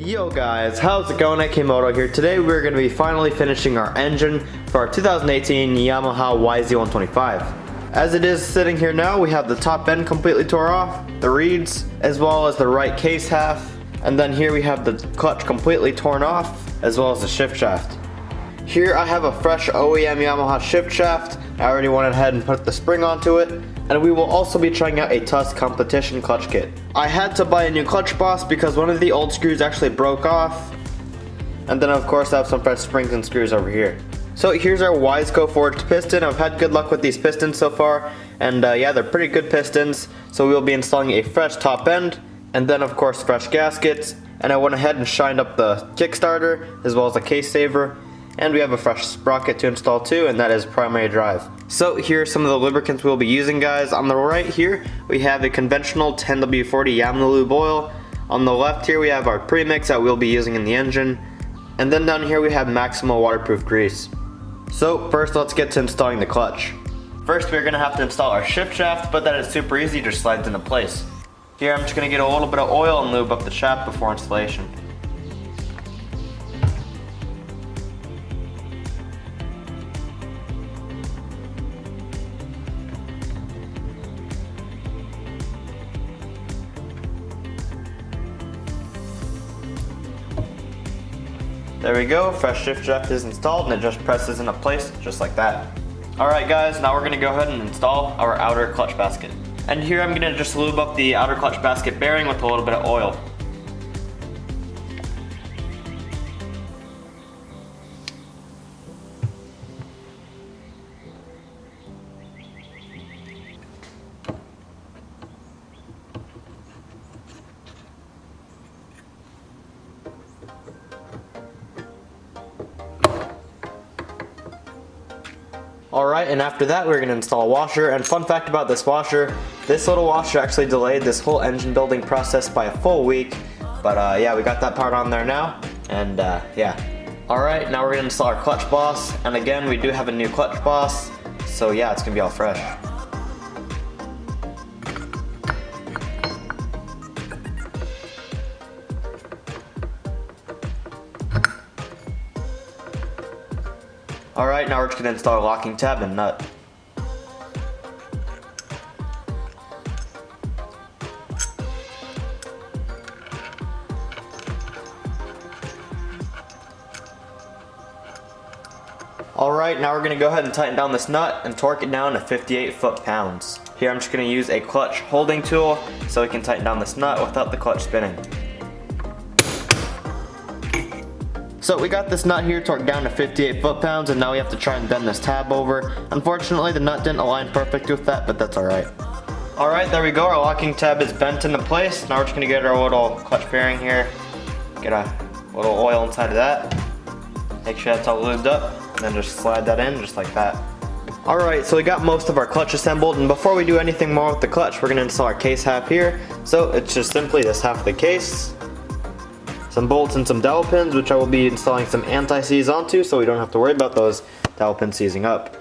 Yo guys, how's it going? Akimoto here. Today we're going to be finally finishing our engine for our 2018 Yamaha YZ125. As it is sitting here now, we have the top end completely tore off, the reeds, as well as the right case half, and then here we have the clutch completely torn off, as well as the shift shaft. Here I have a fresh OEM Yamaha shift shaft. I already went ahead and put the spring onto it, and we will also be trying out a Tusk competition clutch kit. I had to buy a new clutch boss because one of the old screws actually broke off, and then of course I have some fresh springs and screws over here. So here's our YZ forged piston. I've had good luck with these pistons so far, and yeah, they're pretty good pistons. So we'll be installing a fresh top end, and then of course fresh gaskets, and I went ahead and shined up the Kickstarter as well as the case saver. And we have a fresh sprocket to install too, and that is primary drive. So here are some of the lubricants we'll be using, guys. On the right here, we have a conventional 10W40 Yamaha oil. On the left here, we have our premix that we'll be using in the engine. And then down here, we have Maximal waterproof grease. So first, let's get to installing the clutch. First, we're gonna have to install our shift shaft, but that is super easy, just slides into place. Here, I'm just gonna get a little bit of oil and lube up the shaft before installation. There we go, fresh shift shaft is installed and it just presses into place just like that. Alright guys, now we're going to go ahead and install our outer clutch basket. And here I'm going to just lube up the outer clutch basket bearing with a little bit of oil. Alright, and after that we're going to install a washer, and fun fact about this washer, this little washer actually delayed this whole engine building process by a full week, but yeah, we got that part on there now, and yeah. Alright, now we're going to install our clutch boss, and again we do have a new clutch boss, so yeah, it's going to be all fresh. Alright, now we're just going to install a locking tab and nut. Alright, now we're going to go ahead and tighten down this nut and torque it down to 58 foot-pounds. Here I'm just going to use a clutch holding tool so we can tighten down this nut without the clutch spinning. So we got this nut here torqued down to 58 foot-pounds, and now we have to try and bend this tab over. Unfortunately, the nut didn't align perfect with that, but that's alright. Alright, there we go, our locking tab is bent into place. Now we're just going to get our little clutch bearing here, get a little oil inside of that, make sure that's all lubed up, and then just slide that in just like that. Alright, so we got most of our clutch assembled, and before we do anything more with the clutch, we're going to install our case half here. So it's just simply this half of the case, some bolts and some dowel pins, which I will be installing some anti-seize onto so we don't have to worry about those dowel pins seizing up.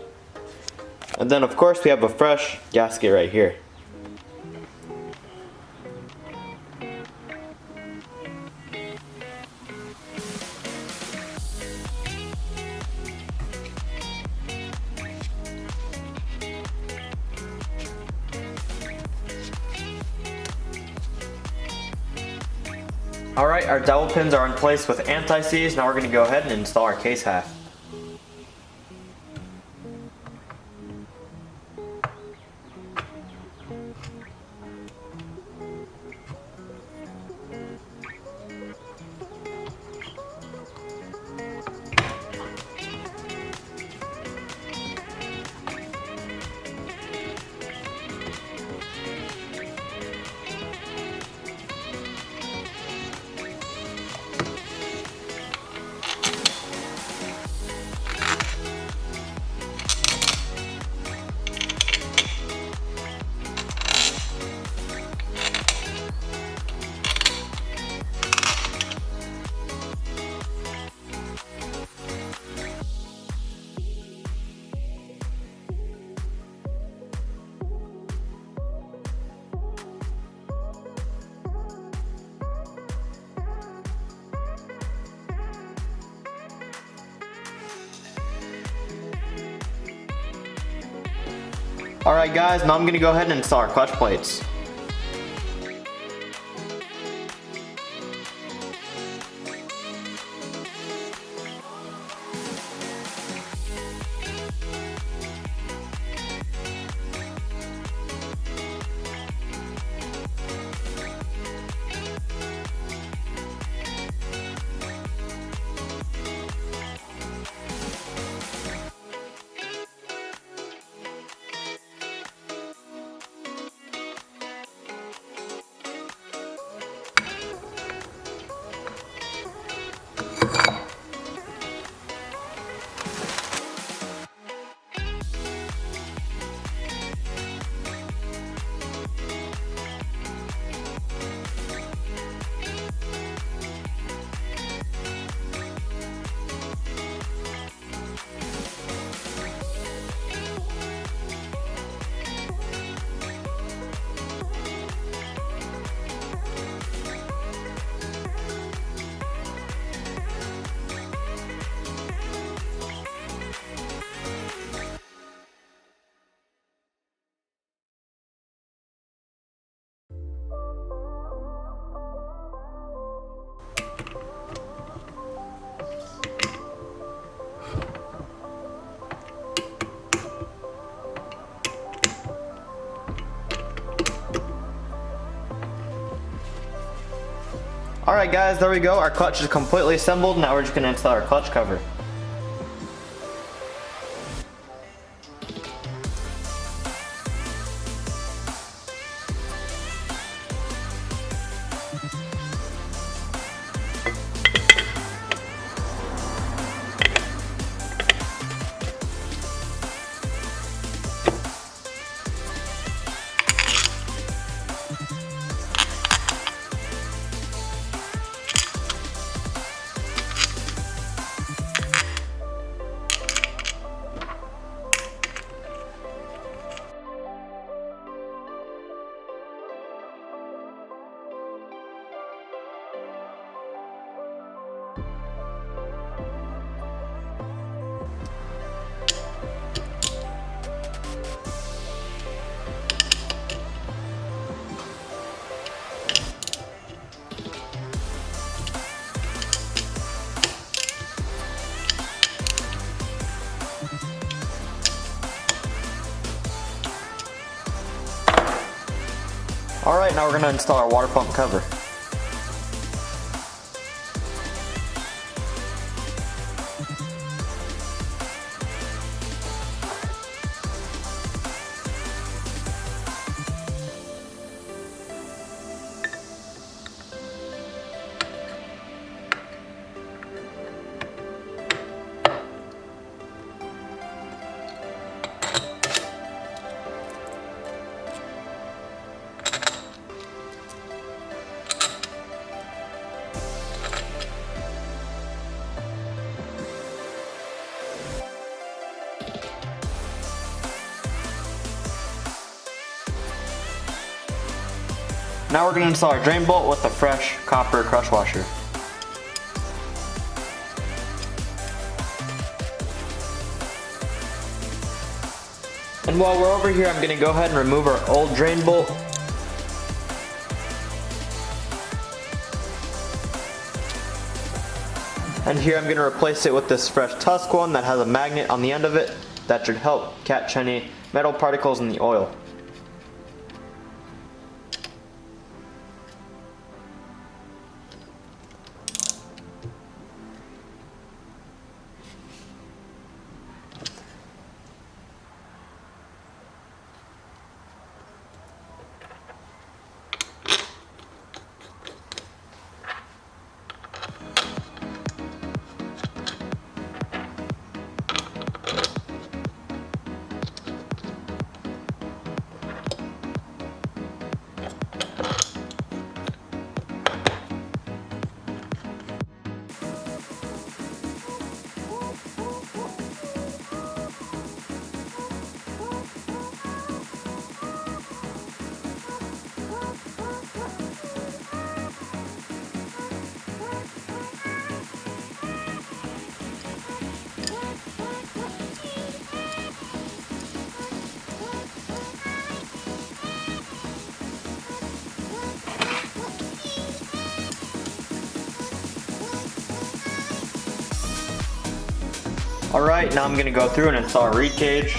And then of course we have a fresh gasket right here. Alright, our dowel pins are in place with anti-seize. Now we're going to go ahead and install our case half. Alright guys, now I'm going to go ahead and install our clutch plates. Alright guys, there we go. Our clutch is completely assembled. Now we're just going to install our clutch cover. Alright, now we're going to install our water pump cover. Now we're going to install our drain bolt with a fresh copper crush washer. And while we're over here, I'm going to go ahead and remove our old drain bolt. And here I'm going to replace it with this fresh tusk one that has a magnet on the end of it that should help catch any metal particles in the oil. Alright, now I'm going to go through and install a reed cage.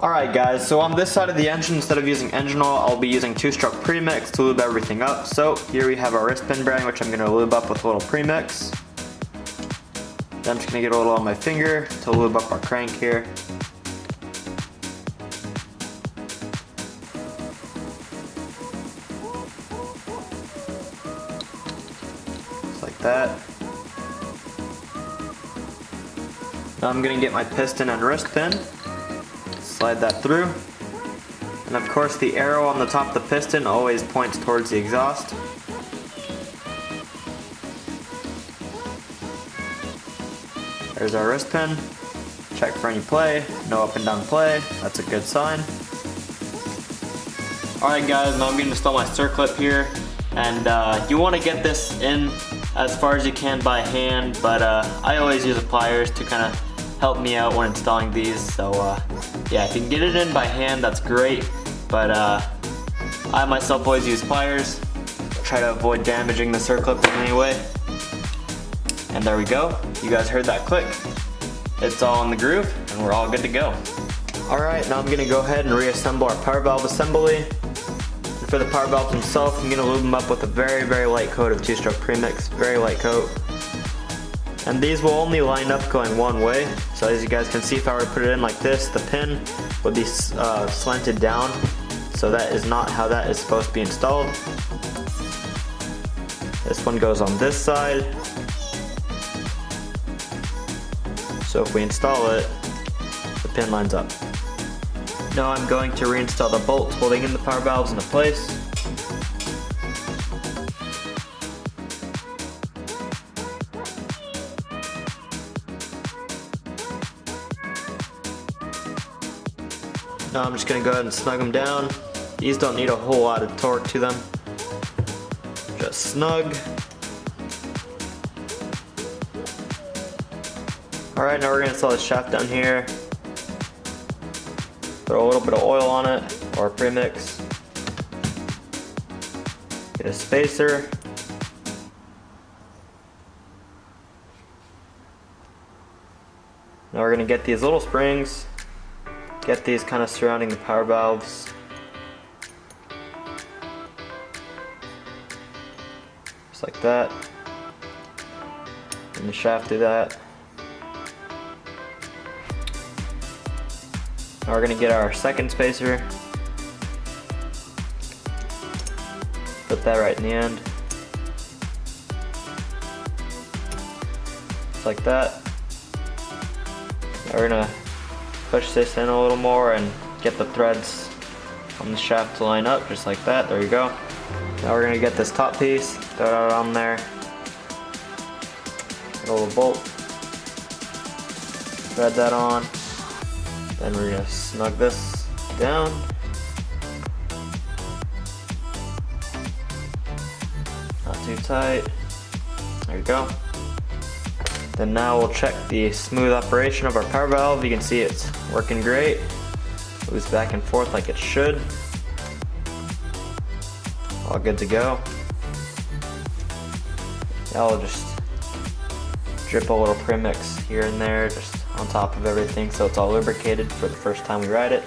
Alright guys, so on this side of the engine, instead of using engine oil, I'll be using 2-stroke premix to lube everything up. So here we have our wrist pin bearing, which I'm going to lube up with a little premix. Then I'm just going to get a little on my finger to lube up our crank here. Just like that. Now I'm going to get my piston and wrist pin. Slide that through, and of course the arrow on the top of the piston always points towards the exhaust. There's our wrist pin. Check for any play, no up and down play, that's a good sign. Alright guys, now I'm going to install my circlip here, and you want to get this in as far as you can by hand, but I always use pliers to kind of help me out when installing these, so yeah, if you can get it in by hand, that's great, but I myself always use pliers. Try to avoid damaging the circlip in any way. And there we go, you guys heard that click. It's all in the groove, and we're all good to go. Alright, now I'm going to go ahead and reassemble our power valve assembly. And for the power valve themselves, I'm going to lube them up with a very, very light coat of 2-stroke premix, very light coat. And these will only line up going one way. So as you guys can see, if I were to put it in like this, the pin would be slanted down. So that is not how that is supposed to be installed. This one goes on this side. So if we install it, the pin lines up. Now I'm going to reinstall the bolts holding in the power valves into place. Now I'm just going to go ahead and snug them down. These don't need a whole lot of torque to them. Just snug. Alright, now we're going to install the shaft down here. Throw a little bit of oil on it, or premix. Get a spacer. Now we're going to get these little springs. Get these kind of surrounding the power valves. Just like that. And the shaft do that. Now we're going to get our second spacer. Put that right in the end. Just like that. Now we're going to push this in a little more and get the threads on the shaft to line up, just like that. There you go. Now we're going to get this top piece, throw it on there. Get a little bolt. Thread that on. Then we're going to snug this down. Not too tight. There you go. Then now we'll check the smooth operation of our power valve. You can see it's working great. Moves back and forth like it should. All good to go. Now I'll just drip a little premix here and there, just on top of everything so it's all lubricated for the first time we ride it.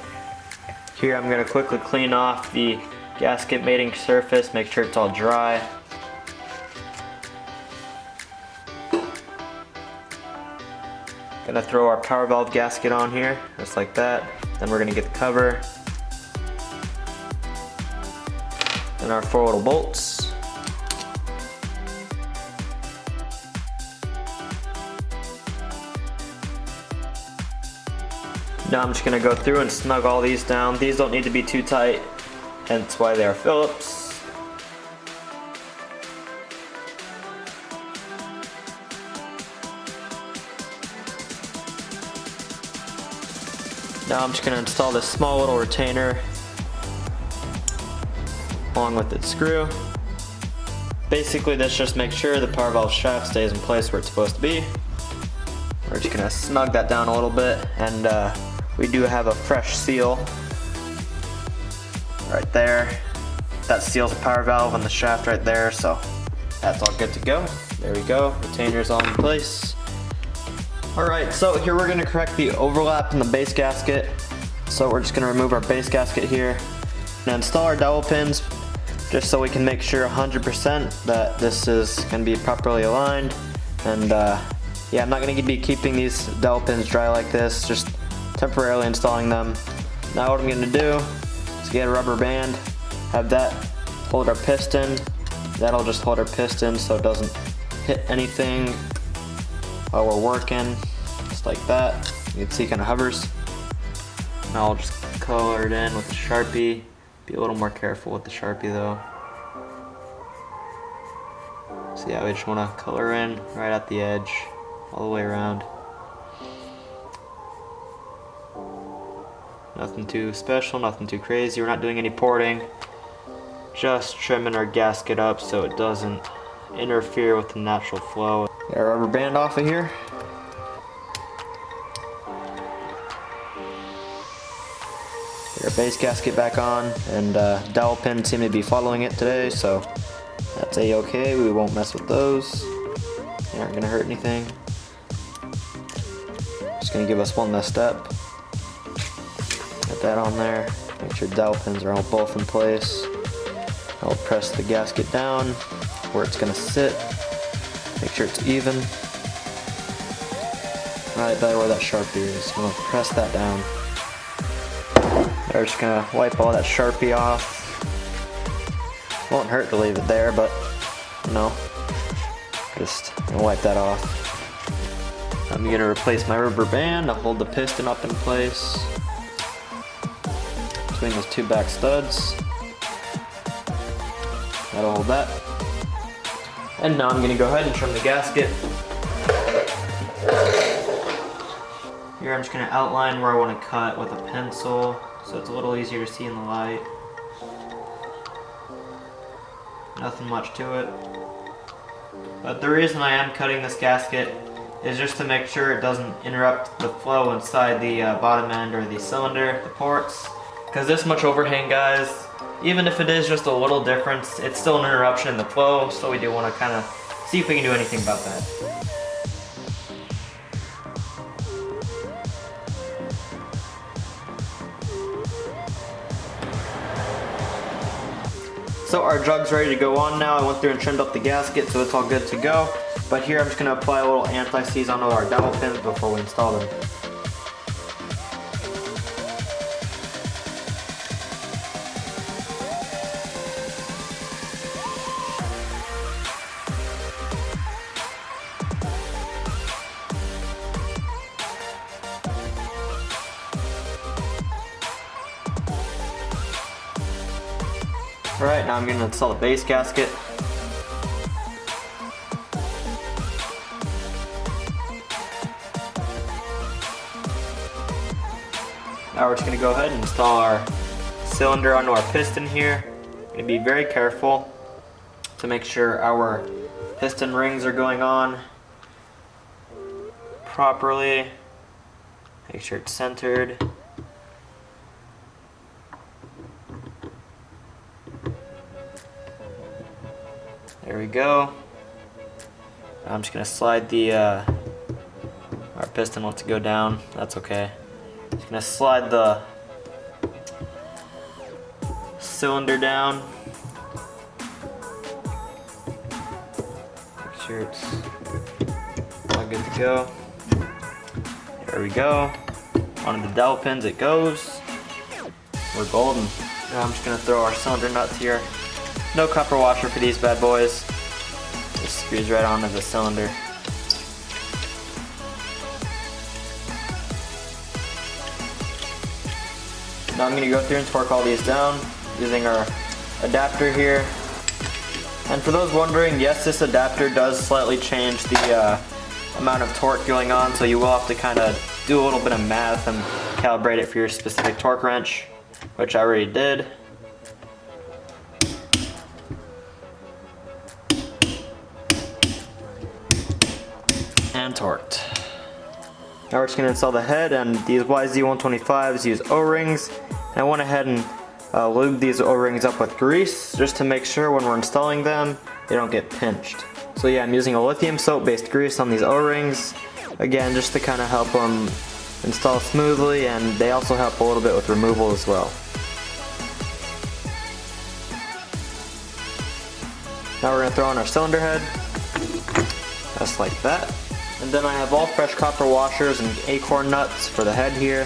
Here I'm going to quickly clean off the gasket mating surface, make sure it's all dry. Gonna throw our power valve gasket on here, just like that. Then we're gonna get the cover. Then our 4 little bolts. Now I'm just going to go through and snug all these down. These don't need to be too tight, hence why they are Phillips. Now I'm just going to install this small little retainer along with its screw. Basically this just makes sure the power valve shaft stays in place where it's supposed to be. We're just going to snug that down a little bit, and we do have a fresh seal right there. That seals the power valve and the shaft right there, so that's all good to go. There we go, retainer's all in place. Alright, so here we're going to correct the overlap in the base gasket. So we're just going to remove our base gasket here and install our dowel pins, just so we can make sure 100% that this is going to be properly aligned. And yeah, I'm not going to be keeping these dowel pins dry like this, just temporarily installing them. Now what I'm going to do is get a rubber band, have that hold our piston. That'll just hold our piston so it doesn't hit anything while we're working, just like that. You can see it kind of hovers. Now I'll just color it in with a Sharpie. Be a little more careful with the Sharpie though. So yeah, we just want to color in right at the edge, all the way around. Nothing too special, nothing too crazy. We're not doing any porting. Just trimming our gasket up so it doesn't interfere with the natural flow. Get our rubber band off of here. Get our base gasket back on, and dowel pins seem to be following it today, so that's a-okay. We won't mess with those. They aren't gonna hurt anything. Just gonna give us one less step. Get that on there. Make sure dowel pins are all both in place. I'll press the gasket down where it's gonna sit. Make sure it's even. Right there where that Sharpie is. I'm gonna press that down. We're just gonna wipe all that Sharpie off. Won't hurt to leave it there, but you know, just gonna wipe that off. I'm gonna replace my rubber band to hold the piston up in place between those two back studs. That'll hold that. And now I'm gonna go ahead and trim the gasket. Here I'm just gonna outline where I wanna cut with a pencil, so it's a little easier to see in the light. Nothing much to it. But the reason I am cutting this gasket is just to make sure it doesn't interrupt the flow inside the bottom end or the cylinder, the ports. Because this much overhang, guys, even if it is just a little difference, it's still an interruption in the flow, so we do want to kind of see if we can do anything about that. So our jug's ready to go on now. I went through and trimmed up the gasket, so it's all good to go. But here I'm just going to apply a little anti-seize onto our dowel pins before we install them. Alright, now I'm going to install the base gasket. Now we're just going to go ahead and install our cylinder onto our piston here. Going to be very careful to make sure our piston rings are going on properly. Make sure it's centered. There we go. I'm just gonna slide the our piston wants to go down. That's okay. Just gonna slide the cylinder down. Make sure it's all good to go. There we go. Onto the dowel pins it goes. We're golden. Now I'm just gonna throw our cylinder nuts here. No copper washer for these bad boys. Just screws right onto the cylinder. Now I'm going to go through and torque all these down using our adapter here. And for those wondering, yes, this adapter does slightly change the amount of torque going on, so you will have to kind of do a little bit of math and calibrate it for your specific torque wrench, which I already did. And torqued. Now we're just going to install the head, and these YZ125s use O-rings. And I went ahead and lube these O-rings up with grease just to make sure when we're installing them they don't get pinched. So yeah, I'm using a lithium soap based grease on these O-rings, again just to kind of help them install smoothly, and they also help a little bit with removal as well. Now we're going to throw on our cylinder head, just like that. And then I have all fresh copper washers and acorn nuts for the head here.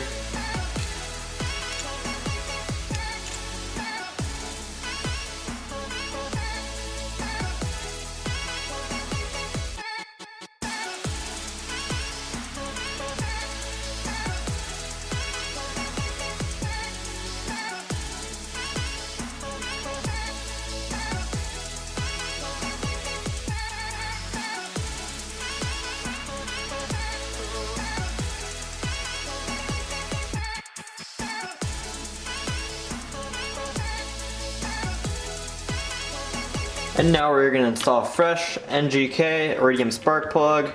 And now we're going to install a fresh NGK iridium spark plug.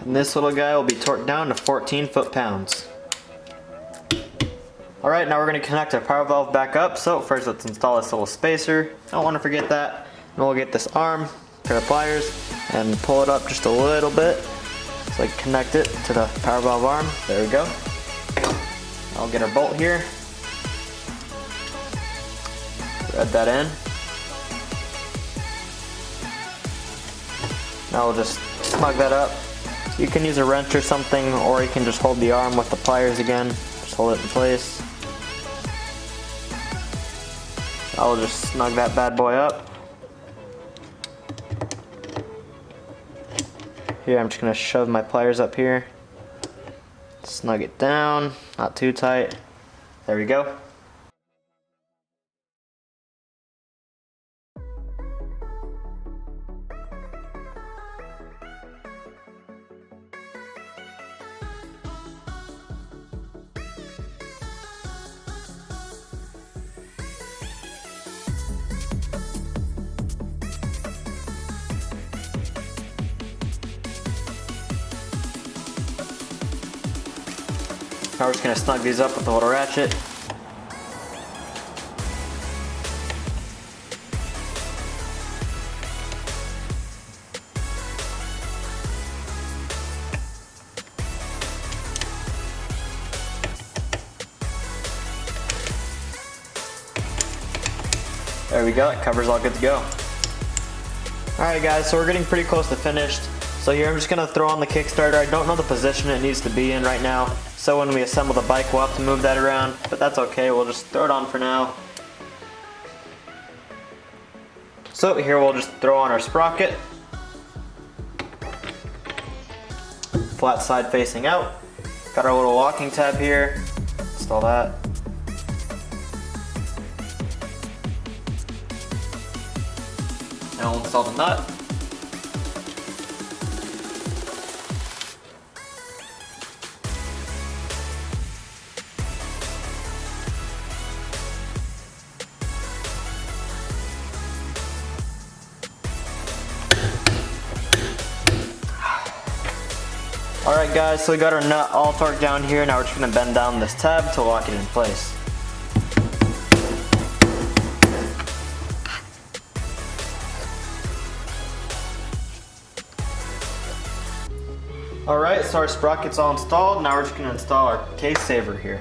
And this little guy will be torqued down to 14 foot-pounds. Alright, now we're going to connect our power valve back up. So first let's install this little spacer. Don't want to forget that. And we'll get this arm, pair of pliers, and pull it up just a little bit so I can connect it to the power valve arm. There we go. I'll get our bolt here. Thread that in. Now we'll just snug that up. You can use a wrench or something, or you can just hold the arm with the pliers again. Just hold it in place. I'll just snug that bad boy up. Here, I'm just going to shove my pliers up here, snug it down, not too tight. There we go. Now we're just going to snug these up with a little ratchet. There we go, it covers all good to go. Alright guys, so we're getting pretty close to finished. So here I'm just going to throw on the Kickstarter. I don't know the position it needs to be in right now, so when we assemble the bike we'll have to move that around, but that's okay, we'll just throw it on for now. So here we'll just throw on our sprocket. Flat side facing out. Got our little locking tab here. Install that. Now we'll install the nut. Alright guys, so we got our nut all torqued down here. Now we're just going to bend down this tab to lock it in place. Alright, so our sprocket's all installed. Now we're just going to install our case saver here.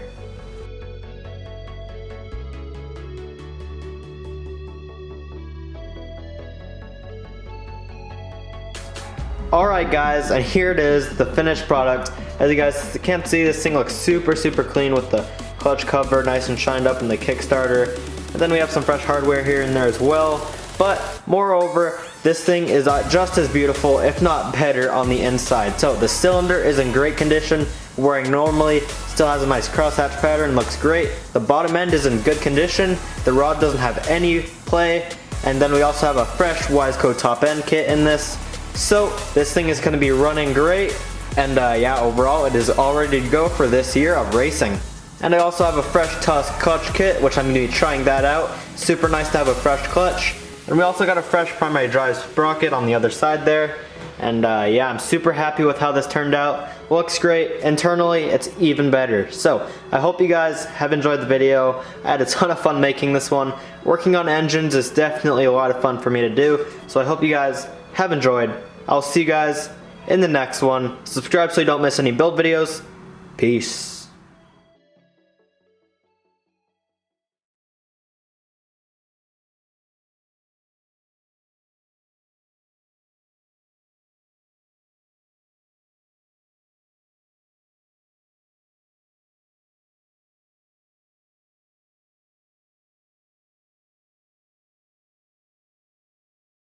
Alright guys, and here it is, the finished product. As you guys can't see, this thing looks super clean with the clutch cover nice and shined up in the Kickstarter. And then we have some fresh hardware here and there as well. But moreover, this thing is just as beautiful, if not better, on the inside. So the cylinder is in great condition, wearing normally, still has a nice crosshatch pattern, looks great. The bottom end is in good condition, the rod doesn't have any play, and then we also have a fresh YZ125 top end kit in this. So this thing is going to be running great, and yeah, overall it is all ready to go for this year of racing. And I also have a fresh Tusk clutch kit, which I'm going to be trying that out. Super nice to have a fresh clutch. And we also got a fresh primary drive sprocket on the other side there. And yeah, I'm super happy with how this turned out. Looks great. Internally, it's even better. So I hope you guys have enjoyed the video. I had a ton of fun making this one. Working on engines is definitely a lot of fun for me to do. So I hope you guys have enjoyed. I'll see you guys in the next one. Subscribe so you don't miss any build videos. Peace.